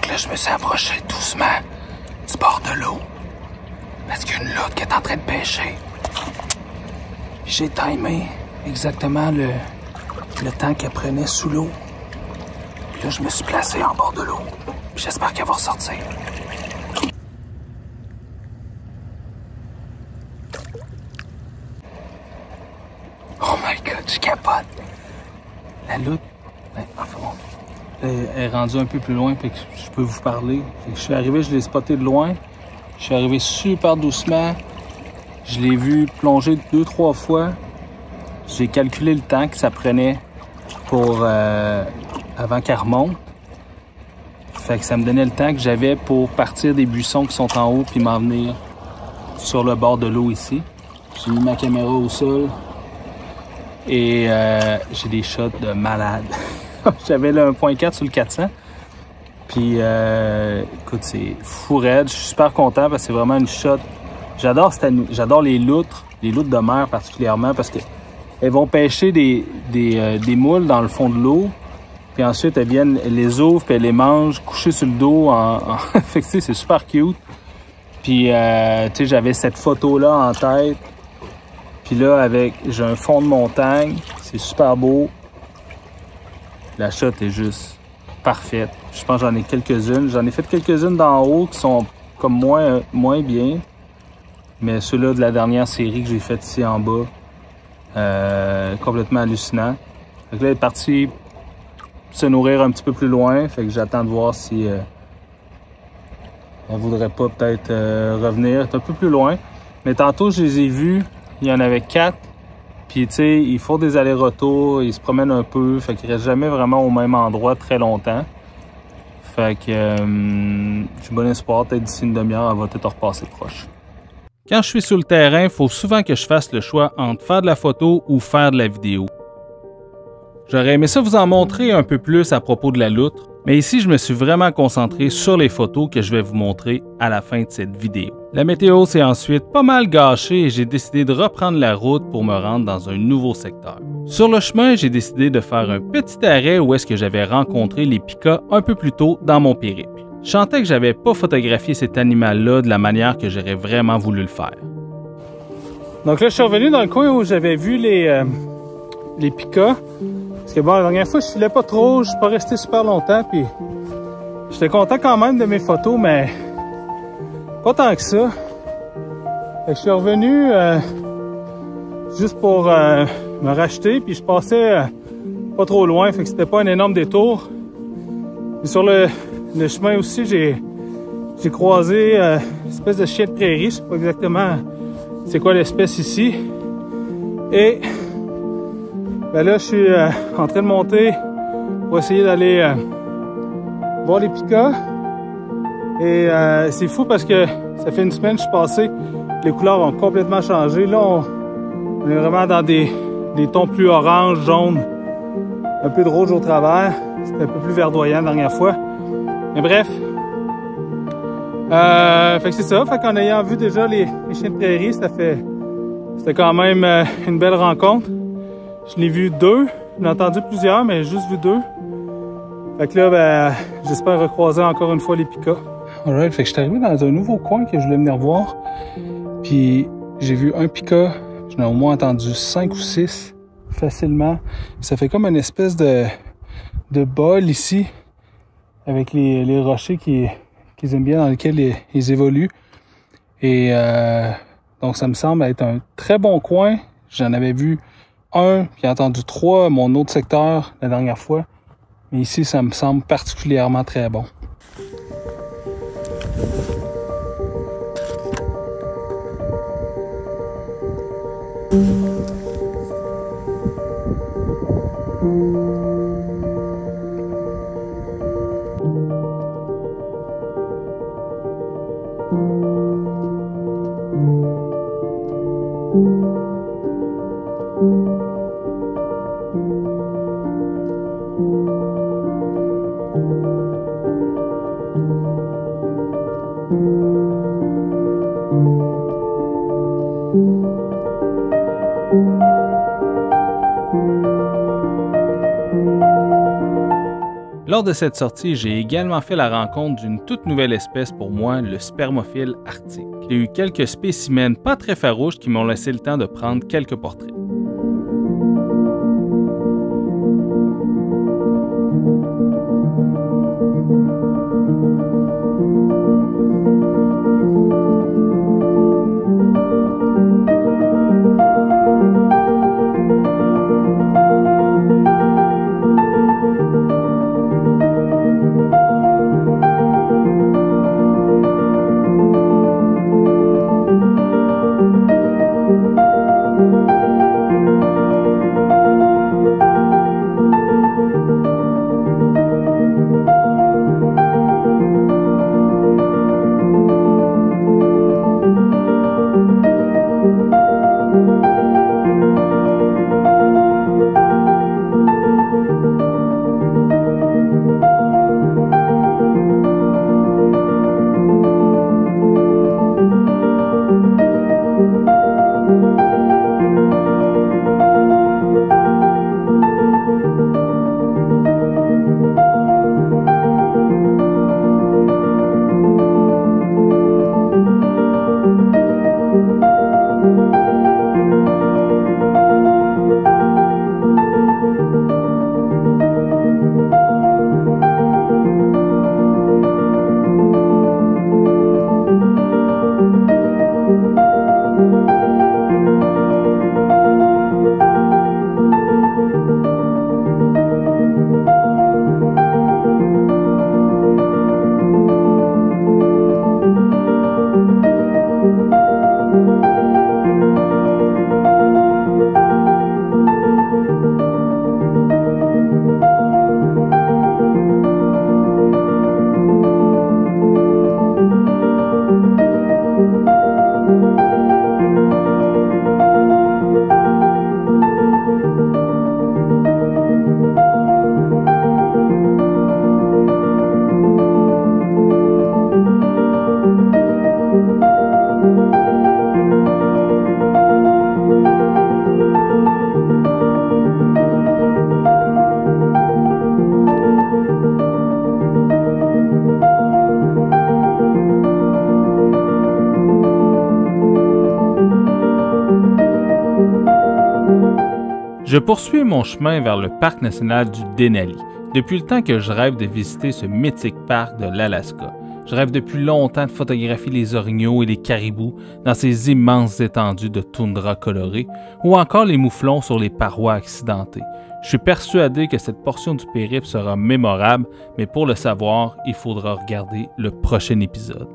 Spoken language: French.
Donc là, je me suis approché doucement du bord de l'eau. Parce qu'il y a une loutre qui est en train de pêcher. J'ai timé exactement le temps qu'elle prenait sous l'eau. Puis là, je me suis placé en bord de l'eau. J'espère qu'elle va ressortir. Oh my god, je capote. La loutre, enfin bon, elle est rendue un peu plus loin, fait que je peux vous parler. Fait que je suis arrivé, je l'ai spoté de loin. Je suis arrivé super doucement. Je l'ai vu plonger 2-3 fois. J'ai calculé le temps que ça prenait pour avant qu'elle remonte. Fait que ça me donnait le temps que j'avais pour partir des buissons qui sont en haut puis m'en venir sur le bord de l'eau ici. J'ai mis ma caméra au sol et j'ai des shots de malade. J'avais le 1.4 sur le 400. Puis écoute, c'est fou raide. Je suis super content parce que c'est vraiment une shot. J'adore les loutres de mer particulièrement parce que elles vont pêcher des moules dans le fond de l'eau. Puis ensuite, elles les ouvrent, puis elles les mangent, couchées sur le dos. Fait que tu sais, c'est super cute. Puis, tu sais, j'avais cette photo-là en tête. Puis là, j'ai un fond de montagne. C'est super beau. La shot est juste parfaite. Je pense que j'en ai quelques-unes. J'en ai fait quelques-unes d'en haut qui sont comme moins bien. Mais ceux-là de la dernière série que j'ai faite ici en bas, complètement hallucinant. Fait que là, elle est partie se nourrir un petit peu plus loin. Fait que j'attends de voir si elle voudrait pas peut-être revenir. C'est un peu plus loin. Mais tantôt, je les ai vus. Il y en avait 4. Puis, tu sais, ils font des allers-retours. Ils se promènent un peu. Fait qu'ils restent jamais vraiment au même endroit très longtemps. Fait que j'ai bon espoir. Peut-être d'ici une demi-heure, elle va peut-être repasser proche. Quand je suis sur le terrain, il faut souvent que je fasse le choix entre faire de la photo ou faire de la vidéo. J'aurais aimé ça vous en montrer un peu plus à propos de la loutre, mais ici je me suis vraiment concentré sur les photos que je vais vous montrer à la fin de cette vidéo. La météo s'est ensuite pas mal gâchée et j'ai décidé de reprendre la route pour me rendre dans un nouveau secteur. Sur le chemin, j'ai décidé de faire un petit arrêt où est-ce que j'avais rencontré les pikas un peu plus tôt dans mon périple. Je sentais que j'avais pas photographié cet animal-là de la manière que j'aurais vraiment voulu le faire. Donc là, je suis revenu dans le coin où j'avais vu les pikas. Parce que bon, la dernière fois, je filais pas trop, je suis pas resté super longtemps, puis j'étais content quand même de mes photos, mais pas tant que ça. Fait que je suis revenu juste pour me racheter, puis je passais pas trop loin, fait que c'était pas un énorme détour. Et sur le chemin aussi, j'ai croisé une espèce de chien de prairie, je sais pas exactement c'est quoi l'espèce ici. Et ben là, je suis en train de monter pour essayer d'aller voir les pikas. Et c'est fou parce que ça fait une semaine que je suis passé, les couleurs ont complètement changé. Là, on est vraiment dans des tons plus orange, jaune, un peu de rouge au travers. C'était un peu plus verdoyant la dernière fois. Mais bref. Fait que c'est ça. Fait qu'en ayant vu déjà les chiens de prairie, c'était quand même une belle rencontre. Je l'ai vu 2. J'en ai entendu plusieurs, mais juste vu 2. Fait que là, ben, j'espère recroiser encore une fois les pikas. Alright, fait que je suis arrivé dans un nouveau coin que je voulais venir voir. Puis j'ai vu un pika. J'en ai au moins entendu 5 ou 6 facilement. Ça fait comme une espèce de bol ici, avec les rochers qu'ils aiment bien, dans lesquels ils évoluent. Et donc ça me semble être un très bon coin. J'en avais vu 1, puis entendu 3 à mon autre secteur la dernière fois. Mais ici, ça me semble particulièrement très bon. Lors de cette sortie, j'ai également fait la rencontre d'une toute nouvelle espèce pour moi, le spermophile arctique. J'ai eu quelques spécimens pas très farouches qui m'ont laissé le temps de prendre quelques portraits. Je poursuis mon chemin vers le parc national du Denali. Depuis le temps que je rêve de visiter ce mythique parc de l'Alaska. Je rêve depuis longtemps de photographier les orignaux et les caribous dans ces immenses étendues de toundra colorée ou encore les mouflons sur les parois accidentées. Je suis persuadé que cette portion du périple sera mémorable, mais pour le savoir, il faudra regarder le prochain épisode.